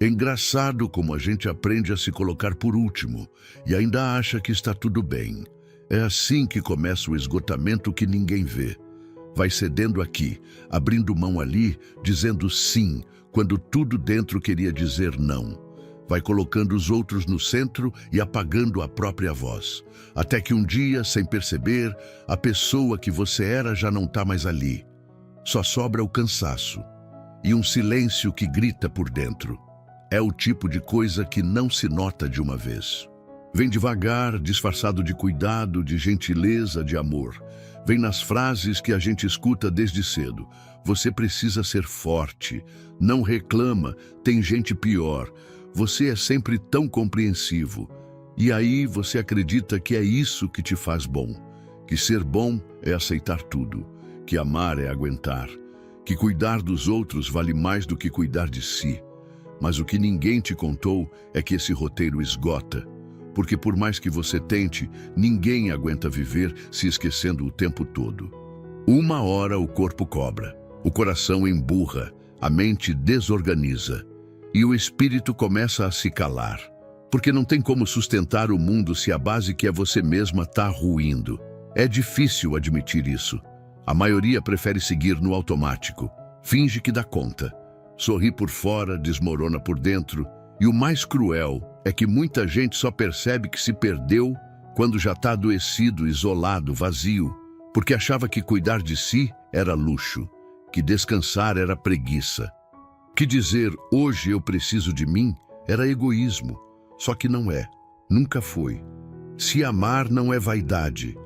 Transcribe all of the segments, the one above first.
É engraçado como a gente aprende a se colocar por último e ainda acha que está tudo bem. É assim que começa o esgotamento que ninguém vê. Vai cedendo aqui, abrindo mão ali, dizendo sim, quando tudo dentro queria dizer não. Vai colocando os outros no centro e apagando a própria voz. Até que um dia, sem perceber, a pessoa que você era já não está mais ali. Só sobra o cansaço e um silêncio que grita por dentro. É o tipo de coisa que não se nota de uma vez. Vem devagar, disfarçado de cuidado, de gentileza, de amor. Vem nas frases que a gente escuta desde cedo. Você precisa ser forte. Não reclama, tem gente pior. Você é sempre tão compreensivo. E aí você acredita que é isso que te faz bom. Que ser bom é aceitar tudo. Que amar é aguentar. Que cuidar dos outros vale mais do que cuidar de si. Mas o que ninguém te contou é que esse roteiro esgota. Porque por mais que você tente, ninguém aguenta viver se esquecendo o tempo todo. Uma hora o corpo cobra, o coração emburra, a mente desorganiza e o espírito começa a se calar. Porque não tem como sustentar o mundo se a base que é você mesma está ruindo. É difícil admitir isso. A maioria prefere seguir no automático. Finge que dá conta. Sorri por fora, desmorona por dentro. E o mais cruel é que muita gente só percebe que se perdeu quando já está adoecido, isolado, vazio, porque achava que cuidar de si era luxo, que descansar era preguiça, que dizer hoje eu preciso de mim era egoísmo, só que não é, nunca foi. Se amar não é vaidade,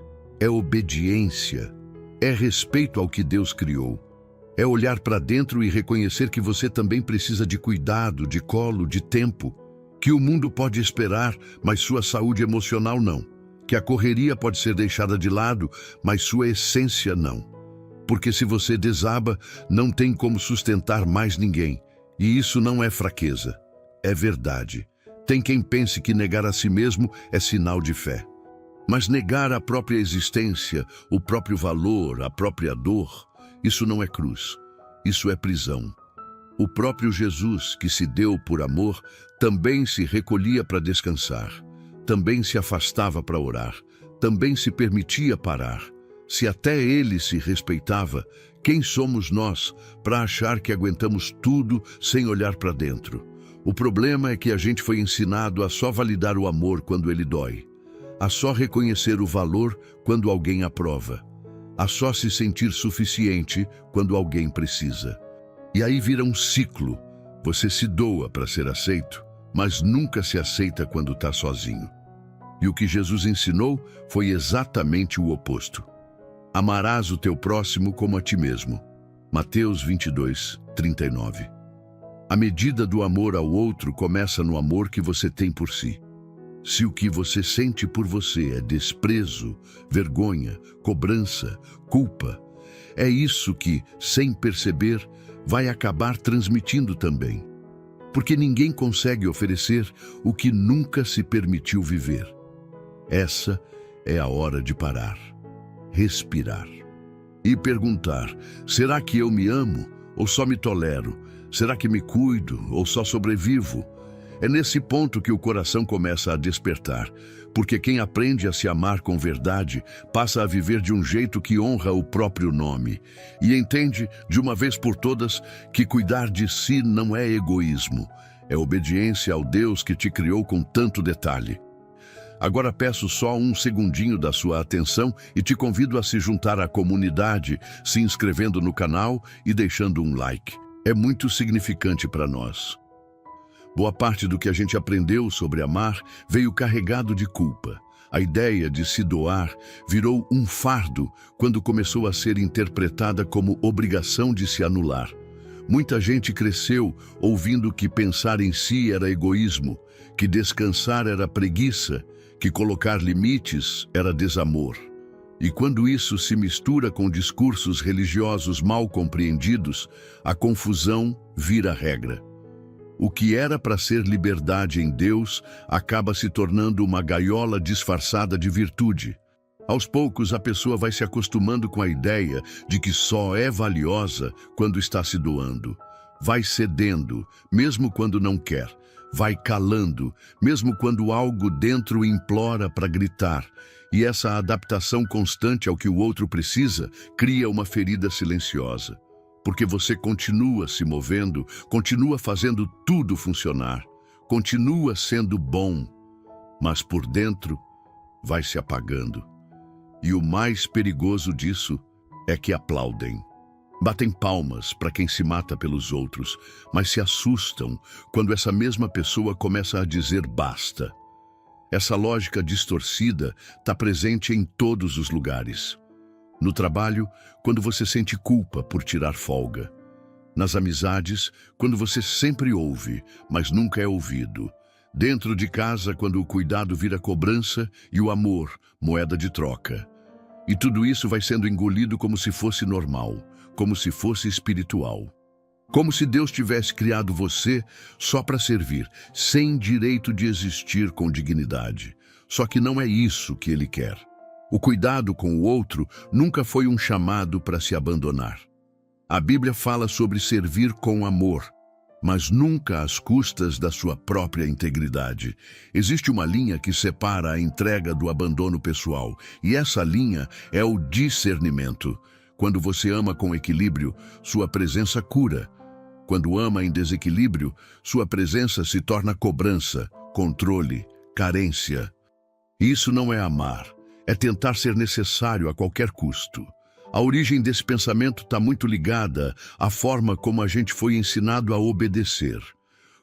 é obediência, é respeito ao que Deus criou. É olhar para dentro e reconhecer que você também precisa de cuidado, de colo, de tempo. Que o mundo pode esperar, mas sua saúde emocional não. Que a correria pode ser deixada de lado, mas sua essência não. Porque se você desaba, não tem como sustentar mais ninguém. E isso não é fraqueza, é verdade. Tem quem pense que negar a si mesmo é sinal de fé. Mas negar a própria existência, o próprio valor, a própria dor, isso não é cruz, isso é prisão. O próprio Jesus, que se deu por amor, também se recolhia para descansar, também se afastava para orar, também se permitia parar. Se até ele se respeitava, quem somos nós para achar que aguentamos tudo sem olhar para dentro? O problema é que a gente foi ensinado a só validar o amor quando ele dói, a só reconhecer o valor quando alguém aprova, a só se sentir suficiente quando alguém precisa. E aí vira um ciclo. Você se doa para ser aceito, mas nunca se aceita quando está sozinho. E o que Jesus ensinou foi exatamente o oposto. Amarás o teu próximo como a ti mesmo. Mateus 22, 39. A medida do amor ao outro começa no amor que você tem por si. Se o que você sente por você é desprezo, vergonha, cobrança, culpa, é isso que, sem perceber, vai acabar transmitindo também. Porque ninguém consegue oferecer o que nunca se permitiu viver. Essa é a hora de parar, respirar e perguntar: será que eu me amo ou só me tolero? Será que me cuido ou só sobrevivo? É nesse ponto que o coração começa a despertar, porque quem aprende a se amar com verdade passa a viver de um jeito que honra o próprio nome e entende, de uma vez por todas, que cuidar de si não é egoísmo, é obediência ao Deus que te criou com tanto detalhe. Agora peço só um segundinho da sua atenção e te convido a se juntar à comunidade, se inscrevendo no canal e deixando um like. É muito significante para nós. Boa parte do que a gente aprendeu sobre amar veio carregado de culpa. A ideia de se doar virou um fardo quando começou a ser interpretada como obrigação de se anular. Muita gente cresceu ouvindo que pensar em si era egoísmo, que descansar era preguiça, que colocar limites era desamor. E quando isso se mistura com discursos religiosos mal compreendidos, a confusão vira regra. O que era para ser liberdade em Deus acaba se tornando uma gaiola disfarçada de virtude. Aos poucos, a pessoa vai se acostumando com a ideia de que só é valiosa quando está se doando. Vai cedendo, mesmo quando não quer. Vai calando, mesmo quando algo dentro implora para gritar. E essa adaptação constante ao que o outro precisa cria uma ferida silenciosa. Porque você continua se movendo, continua fazendo tudo funcionar, continua sendo bom, mas por dentro vai se apagando. E o mais perigoso disso é que aplaudem. Batem palmas para quem se mata pelos outros, mas se assustam quando essa mesma pessoa começa a dizer basta. Essa lógica distorcida está presente em todos os lugares. No trabalho, quando você sente culpa por tirar folga. Nas amizades, quando você sempre ouve, mas nunca é ouvido. Dentro de casa, quando o cuidado vira cobrança e o amor, moeda de troca. E tudo isso vai sendo engolido como se fosse normal, como se fosse espiritual. Como se Deus tivesse criado você só para servir, sem direito de existir com dignidade. Só que não é isso que Ele quer. O cuidado com o outro nunca foi um chamado para se abandonar. A Bíblia fala sobre servir com amor, mas nunca às custas da sua própria integridade. Existe uma linha que separa a entrega do abandono pessoal, e essa linha é o discernimento. Quando você ama com equilíbrio, sua presença cura. Quando ama em desequilíbrio, sua presença se torna cobrança, controle, carência. Isso não é amar, é tentar ser necessário a qualquer custo. A origem desse pensamento está muito ligada à forma como a gente foi ensinado a obedecer.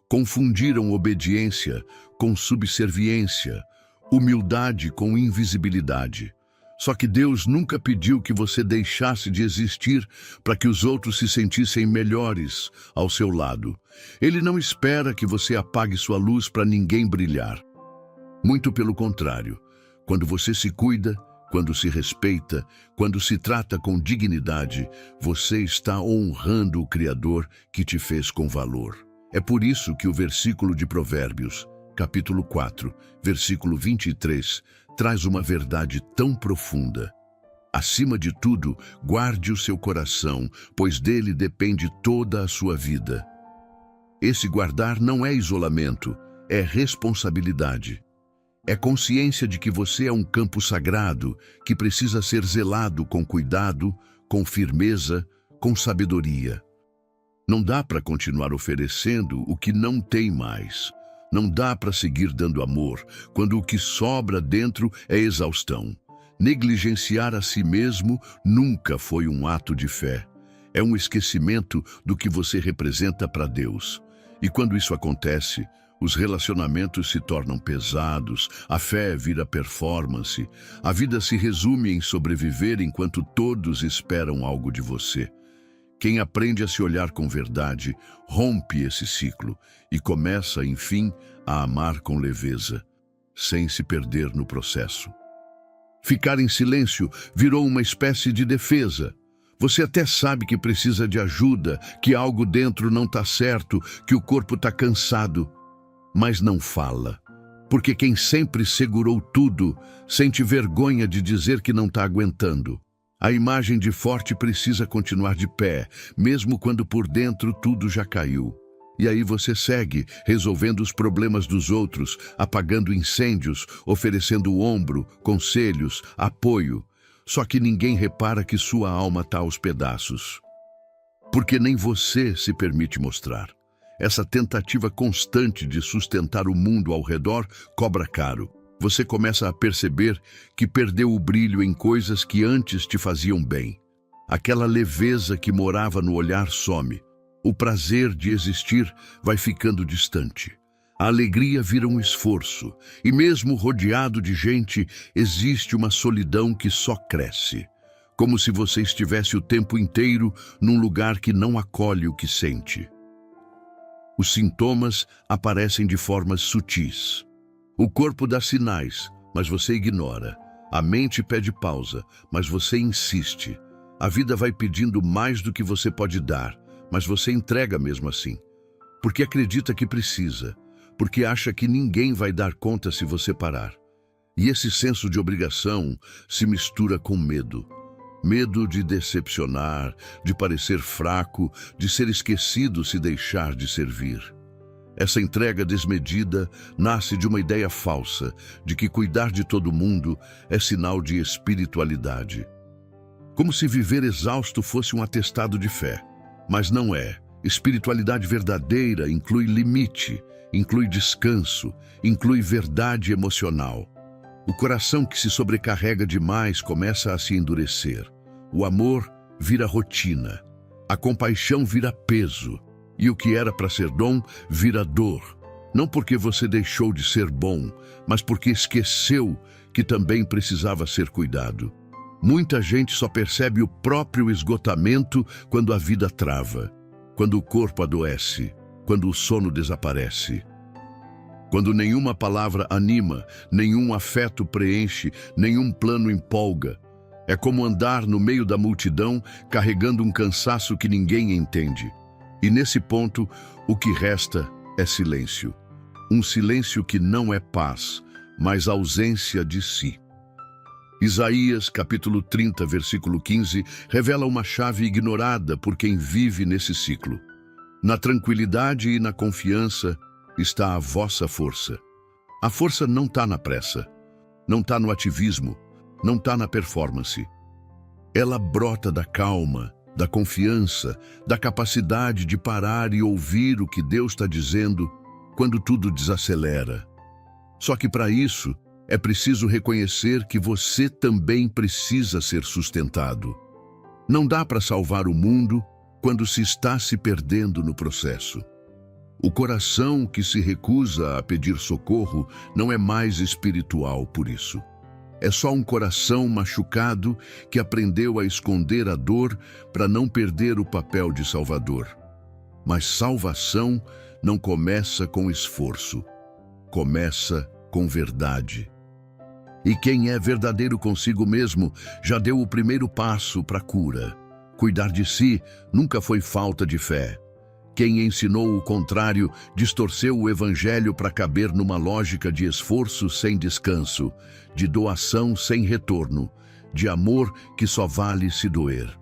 Confundiram obediência com subserviência, humildade com invisibilidade. Só que Deus nunca pediu que você deixasse de existir para que os outros se sentissem melhores ao seu lado. Ele não espera que você apague sua luz para ninguém brilhar. Muito pelo contrário, quando você se cuida, quando se respeita, quando se trata com dignidade, você está honrando o Criador que te fez com valor. É por isso que o versículo de Provérbios, capítulo 4, versículo 23, traz uma verdade tão profunda. Acima de tudo, guarde o seu coração, pois dele depende toda a sua vida. Esse guardar não é isolamento, é responsabilidade. É consciência de que você é um campo sagrado que precisa ser zelado com cuidado, com firmeza, com sabedoria. Não dá para continuar oferecendo o que não tem mais. Não dá para seguir dando amor quando o que sobra dentro é exaustão. Negligenciar a si mesmo nunca foi um ato de fé. É um esquecimento do que você representa para Deus. E quando isso acontece, os relacionamentos se tornam pesados, a fé vira performance, a vida se resume em sobreviver enquanto todos esperam algo de você. Quem aprende a se olhar com verdade, rompe esse ciclo e começa, enfim, a amar com leveza, sem se perder no processo. Ficar em silêncio virou uma espécie de defesa. Você até sabe que precisa de ajuda, que algo dentro não está certo, que o corpo está cansado, mas não fala. Porque quem sempre segurou tudo sente vergonha de dizer que não está aguentando. A imagem de forte precisa continuar de pé, mesmo quando por dentro tudo já caiu. E aí você segue, resolvendo os problemas dos outros, apagando incêndios, oferecendo o ombro, conselhos, apoio. Só que ninguém repara que sua alma está aos pedaços. Porque nem você se permite mostrar. Essa tentativa constante de sustentar o mundo ao redor cobra caro. Você começa a perceber que perdeu o brilho em coisas que antes te faziam bem. Aquela leveza que morava no olhar some. O prazer de existir vai ficando distante. A alegria vira um esforço. E mesmo rodeado de gente, existe uma solidão que só cresce. Como se você estivesse o tempo inteiro num lugar que não acolhe o que sente. Os sintomas aparecem de formas sutis. O corpo dá sinais, mas você ignora. A mente pede pausa, mas você insiste. A vida vai pedindo mais do que você pode dar, mas você entrega mesmo assim. Porque acredita que precisa, porque acha que ninguém vai dar conta se você parar. E esse senso de obrigação se mistura com medo. Medo de decepcionar, de parecer fraco, de ser esquecido se deixar de servir. Essa entrega desmedida nasce de uma ideia falsa de que cuidar de todo mundo é sinal de espiritualidade. Como se viver exausto fosse um atestado de fé. Mas não é. Espiritualidade verdadeira inclui limite, inclui descanso, inclui verdade emocional. O coração que se sobrecarrega demais começa a se endurecer. O amor vira rotina. A compaixão vira peso. E o que era para ser dom vira dor. Não porque você deixou de ser bom, mas porque esqueceu que também precisava ser cuidado. Muita gente só percebe o próprio esgotamento quando a vida trava, quando o corpo adoece, quando o sono desaparece. Quando nenhuma palavra anima, nenhum afeto preenche, nenhum plano empolga. É como andar no meio da multidão carregando um cansaço que ninguém entende. E nesse ponto, o que resta é silêncio. Um silêncio que não é paz, mas ausência de si. Isaías, capítulo 30, versículo 15, revela uma chave ignorada por quem vive nesse ciclo. Na tranquilidade e na confiança está a vossa força. A força não está na pressa, não está no ativismo, não está na performance. Ela brota da calma, da confiança, da capacidade de parar e ouvir o que Deus está dizendo quando tudo desacelera. Só que para isso é preciso reconhecer que você também precisa ser sustentado. Não dá para salvar o mundo quando se está se perdendo no processo. O coração que se recusa a pedir socorro não é mais espiritual por isso. É só um coração machucado que aprendeu a esconder a dor para não perder o papel de salvador. Mas salvação não começa com esforço, começa com verdade. E quem é verdadeiro consigo mesmo já deu o primeiro passo para a cura. Cuidar de si nunca foi falta de fé. Quem ensinou o contrário distorceu o evangelho para caber numa lógica de esforço sem descanso, de doação sem retorno, de amor que só vale se doer.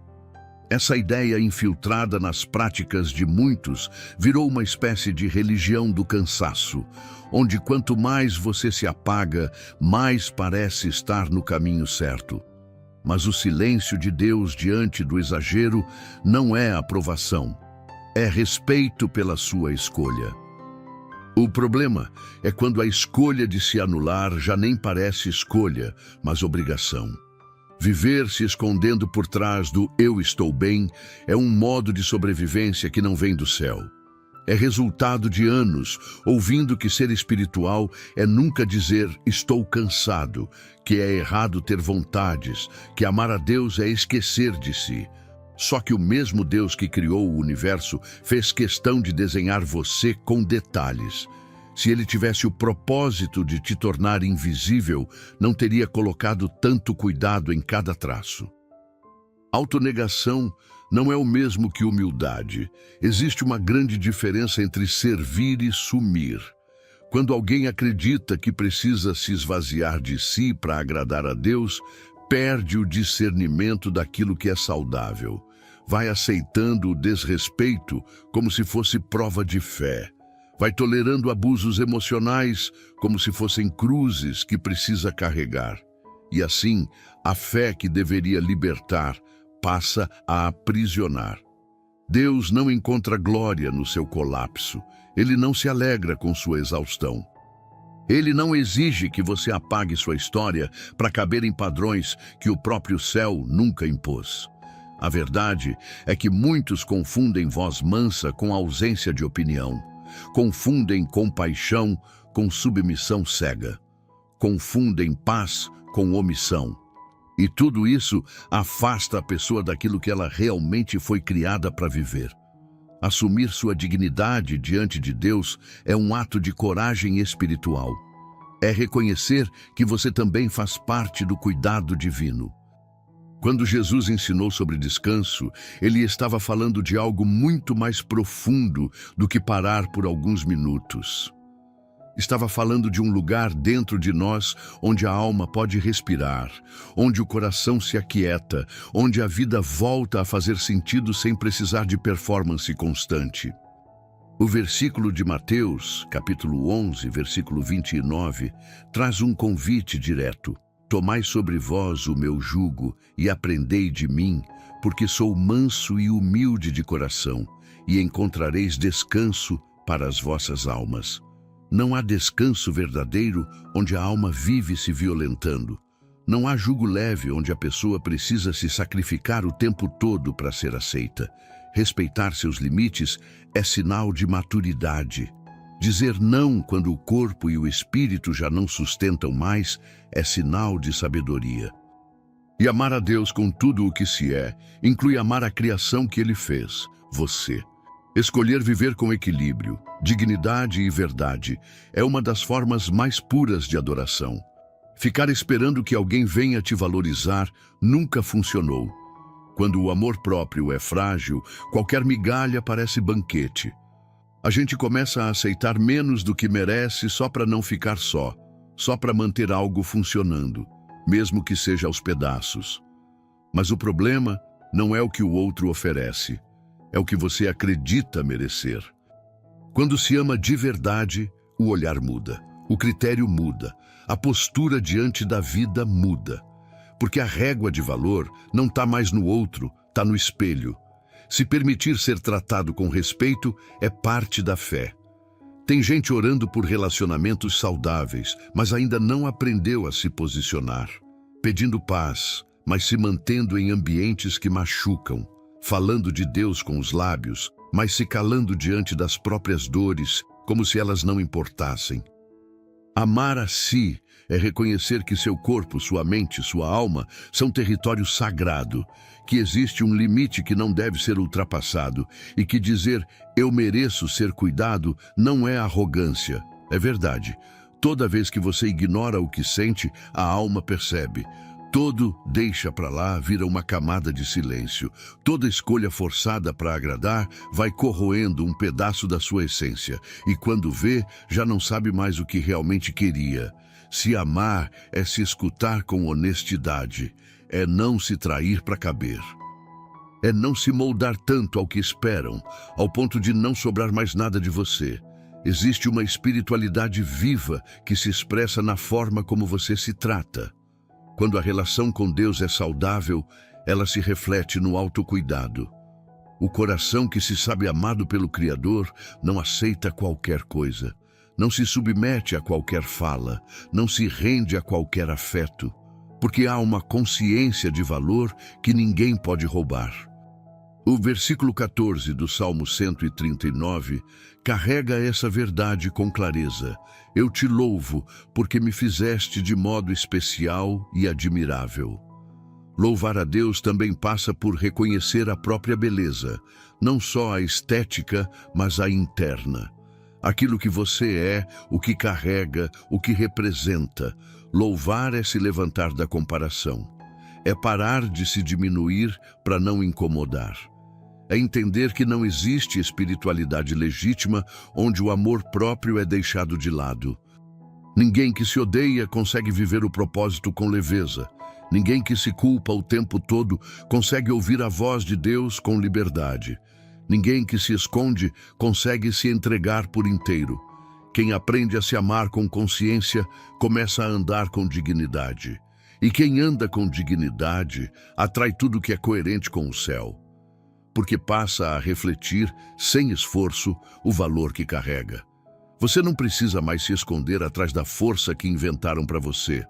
Essa ideia infiltrada nas práticas de muitos virou uma espécie de religião do cansaço, onde quanto mais você se apaga, mais parece estar no caminho certo. Mas o silêncio de Deus diante do exagero não é aprovação. É respeito pela sua escolha. O problema é quando a escolha de se anular já nem parece escolha, mas obrigação. Viver se escondendo por trás do "eu estou bem" é um modo de sobrevivência que não vem do céu. É resultado de anos ouvindo que ser espiritual é nunca dizer "estou cansado", que é errado ter vontades, que amar a Deus é esquecer de si. Só que o mesmo Deus que criou o universo fez questão de desenhar você com detalhes. Se ele tivesse o propósito de te tornar invisível, não teria colocado tanto cuidado em cada traço. Autonegação não é o mesmo que humildade. Existe uma grande diferença entre servir e sumir. Quando alguém acredita que precisa se esvaziar de si para agradar a Deus, perde o discernimento daquilo que é saudável. Vai aceitando o desrespeito como se fosse prova de fé. Vai tolerando abusos emocionais como se fossem cruzes que precisa carregar. E assim, a fé que deveria libertar passa a aprisionar. Deus não encontra glória no seu colapso. Ele não se alegra com sua exaustão. Ele não exige que você apague sua história para caber em padrões que o próprio céu nunca impôs. A verdade é que muitos confundem voz mansa com ausência de opinião. Confundem compaixão com submissão cega. Confundem paz com omissão. E tudo isso afasta a pessoa daquilo que ela realmente foi criada para viver. Assumir sua dignidade diante de Deus é um ato de coragem espiritual. É reconhecer que você também faz parte do cuidado divino. Quando Jesus ensinou sobre descanso, ele estava falando de algo muito mais profundo do que parar por alguns minutos. Estava falando de um lugar dentro de nós onde a alma pode respirar, onde o coração se aquieta, onde a vida volta a fazer sentido sem precisar de performance constante. O versículo de Mateus, capítulo 11, versículo 29, traz um convite direto. Tomai sobre vós o meu jugo e aprendei de mim, porque sou manso e humilde de coração, e encontrareis descanso para as vossas almas. Não há descanso verdadeiro onde a alma vive se violentando. Não há jugo leve onde a pessoa precisa se sacrificar o tempo todo para ser aceita. Respeitar seus limites é sinal de maturidade. Dizer não quando o corpo e o espírito já não sustentam mais é sinal de sabedoria. E amar a Deus com tudo o que se é, inclui amar a criação que Ele fez, você. Escolher viver com equilíbrio, dignidade e verdade é uma das formas mais puras de adoração. Ficar esperando que alguém venha te valorizar nunca funcionou. Quando o amor próprio é frágil, qualquer migalha parece banquete. A gente começa a aceitar menos do que merece só para não ficar só para manter algo funcionando, mesmo que seja aos pedaços. Mas o problema não é o que o outro oferece. É o que você acredita merecer. Quando se ama de verdade, o olhar muda, o critério muda, a postura diante da vida muda. Porque a régua de valor não está mais no outro, está no espelho. Se permitir ser tratado com respeito é parte da fé. Tem gente orando por relacionamentos saudáveis, mas ainda não aprendeu a se posicionar. Pedindo paz, mas se mantendo em ambientes que machucam. Falando de Deus com os lábios, mas se calando diante das próprias dores, como se elas não importassem. Amar a si é reconhecer que seu corpo, sua mente, sua alma são território sagrado, que existe um limite que não deve ser ultrapassado e que dizer eu mereço ser cuidado não é arrogância, é verdade. Toda vez que você ignora o que sente, a alma percebe. Todo deixa para lá vira uma camada de silêncio. Toda escolha forçada para agradar vai corroendo um pedaço da sua essência. E quando vê, já não sabe mais o que realmente queria. Se amar é se escutar com honestidade. É não se trair para caber. É não se moldar tanto ao que esperam, ao ponto de não sobrar mais nada de você. Existe uma espiritualidade viva que se expressa na forma como você se trata. Quando a relação com Deus é saudável, ela se reflete no autocuidado. O coração que se sabe amado pelo Criador não aceita qualquer coisa, não se submete a qualquer fala, não se rende a qualquer afeto, porque há uma consciência de valor que ninguém pode roubar. O versículo 14 do Salmo 139 carrega essa verdade com clareza. Eu te louvo, porque me fizeste de modo especial e admirável. Louvar a Deus também passa por reconhecer a própria beleza, não só a estética, mas a interna. Aquilo que você é, o que carrega, o que representa. Louvar é se levantar da comparação. É parar de se diminuir para não incomodar. É entender que não existe espiritualidade legítima onde o amor próprio é deixado de lado. Ninguém que se odeia consegue viver o propósito com leveza. Ninguém que se culpa o tempo todo consegue ouvir a voz de Deus com liberdade. Ninguém que se esconde consegue se entregar por inteiro. Quem aprende a se amar com consciência começa a andar com dignidade. E quem anda com dignidade atrai tudo que é coerente com o céu, porque passa a refletir, sem esforço, o valor que carrega. Você não precisa mais se esconder atrás da força que inventaram para você.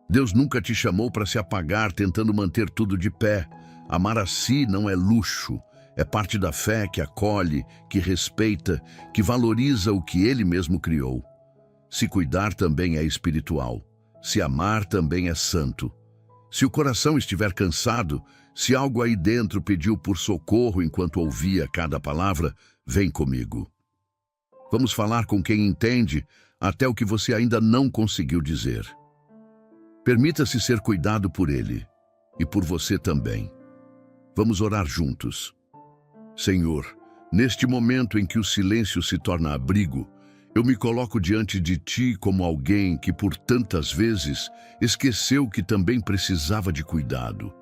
Deus nunca te chamou para se apagar tentando manter tudo de pé. Amar a si não é luxo, é parte da fé que acolhe, que respeita, que valoriza o que Ele mesmo criou. Se cuidar também é espiritual. Se amar também é santo. Se o coração estiver cansado, se algo aí dentro pediu por socorro enquanto ouvia cada palavra, vem comigo. Vamos falar com quem entende até o que você ainda não conseguiu dizer. Permita-se ser cuidado por Ele e por você também. Vamos orar juntos. Senhor, neste momento em que o silêncio se torna abrigo, Eu me coloco diante de ti como alguém que por tantas vezes esqueceu que também precisava de cuidado.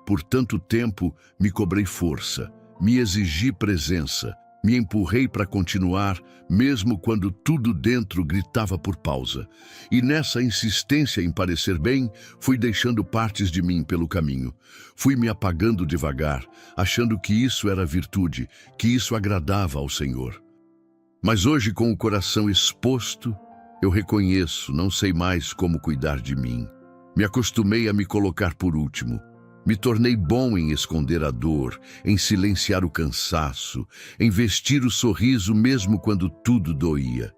Por tanto tempo me cobrei força, me exigi presença, me empurrei para continuar, mesmo quando tudo dentro gritava por pausa. E nessa insistência em parecer bem, fui deixando partes de mim pelo caminho. Fui me apagando devagar, achando que isso era virtude, que isso agradava ao Senhor. Mas hoje, com o coração exposto, eu reconheço, não sei mais como cuidar de mim. Me acostumei a me colocar por último. Me tornei bom em esconder a dor, em silenciar o cansaço, em vestir o sorriso mesmo quando tudo doía.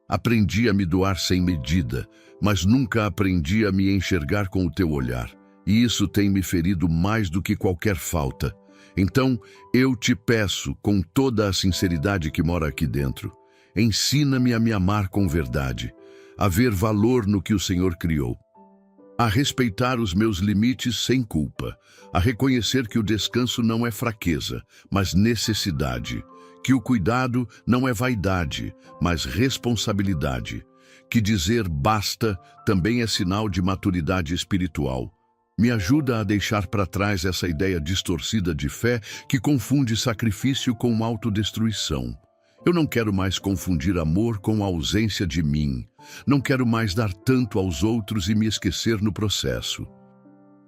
Aprendi a me doar sem medida, mas nunca aprendi a me enxergar com o teu olhar. E isso tem me ferido mais do que qualquer falta. Então, eu te peço, com toda a sinceridade que mora aqui dentro, ensina-me a me amar com verdade, a ver valor no que o Senhor criou, a respeitar os meus limites sem culpa, a reconhecer que o descanso não é fraqueza, mas necessidade, que o cuidado não é vaidade, mas responsabilidade, que dizer basta também é sinal de maturidade espiritual. Me ajuda a deixar para trás essa ideia distorcida de fé que confunde sacrifício com autodestruição. Eu não quero mais confundir amor com a ausência de mim. Não quero mais dar tanto aos outros e me esquecer no processo.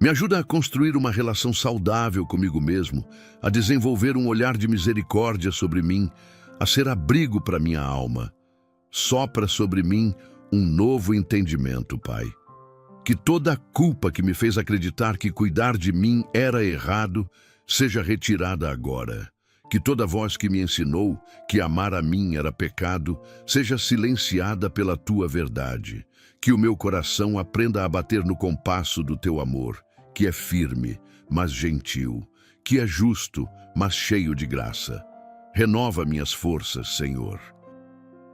Me ajuda a construir uma relação saudável comigo mesmo, a desenvolver um olhar de misericórdia sobre mim, a ser abrigo para minha alma. Sopra sobre mim um novo entendimento, Pai. Que toda a culpa que me fez acreditar que cuidar de mim era errado seja retirada agora. Que toda voz que me ensinou que amar a mim era pecado seja silenciada pela tua verdade. Que o meu coração aprenda a bater no compasso do teu amor, que é firme, mas gentil, que é justo, mas cheio de graça. Renova minhas forças, Senhor.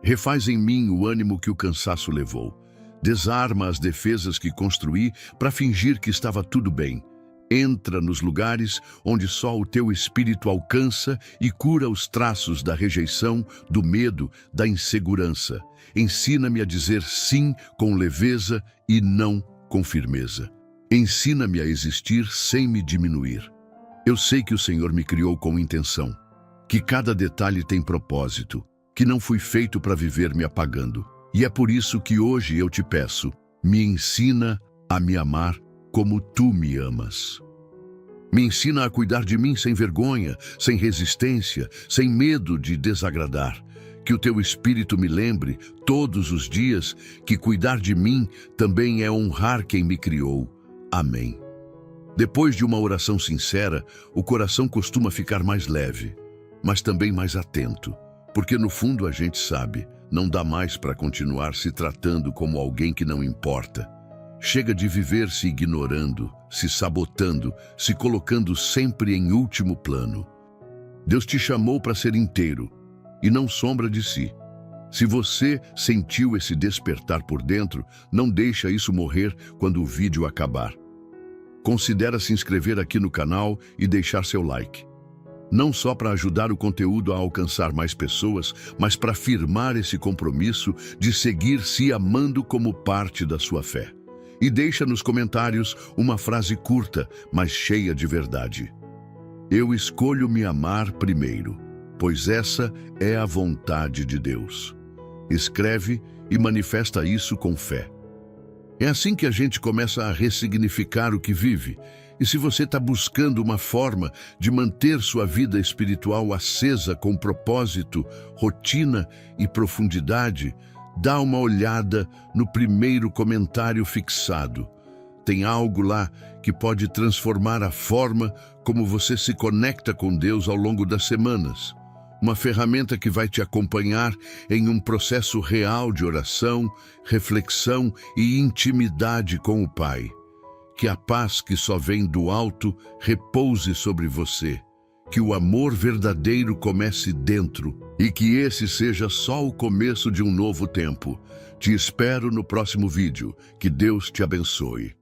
Refaz em mim o ânimo que o cansaço levou. Desarma as defesas que construí para fingir que estava tudo bem. Entra nos lugares onde só o teu Espírito alcança e cura os traços da rejeição, do medo, da insegurança. Ensina-me a dizer sim com leveza e não com firmeza. Ensina-me a existir sem me diminuir. Eu sei que o Senhor me criou com intenção, que cada detalhe tem propósito, que não fui feito para viver me apagando. E é por isso que hoje eu te peço, me ensina a me amar como tu me amas. Me ensina a cuidar de mim sem vergonha, sem resistência, sem medo de desagradar. Que o teu Espírito me lembre, todos os dias, que cuidar de mim também é honrar quem me criou. Amém. Depois de uma oração sincera, o coração costuma ficar mais leve, mas também mais atento, porque no fundo a gente sabe, não dá mais para continuar se tratando como alguém que não importa. Chega de viver se ignorando, se sabotando, se colocando sempre em último plano. Deus te chamou para ser inteiro, e não sombra de si. Se você sentiu esse despertar por dentro, não deixa isso morrer quando o vídeo acabar. Considera se inscrever aqui no canal e deixar seu like. Não só para ajudar o conteúdo a alcançar mais pessoas, mas para firmar esse compromisso de seguir se amando como parte da sua fé. E deixa nos comentários uma frase curta, mas cheia de verdade. Eu escolho me amar primeiro, pois essa é a vontade de Deus. Escreve e manifesta isso com fé. É assim que a gente começa a ressignificar o que vive. E se você está buscando uma forma de manter sua vida espiritual acesa com propósito, rotina e profundidade, dá uma olhada no primeiro comentário fixado. Tem algo lá que pode transformar a forma como você se conecta com Deus ao longo das semanas. Uma ferramenta que vai te acompanhar em um processo real de oração, reflexão e intimidade com o Pai. Que a paz que só vem do alto repouse sobre você. Que o amor verdadeiro comece dentro e que esse seja só o começo de um novo tempo. Te espero no próximo vídeo. Que Deus te abençoe.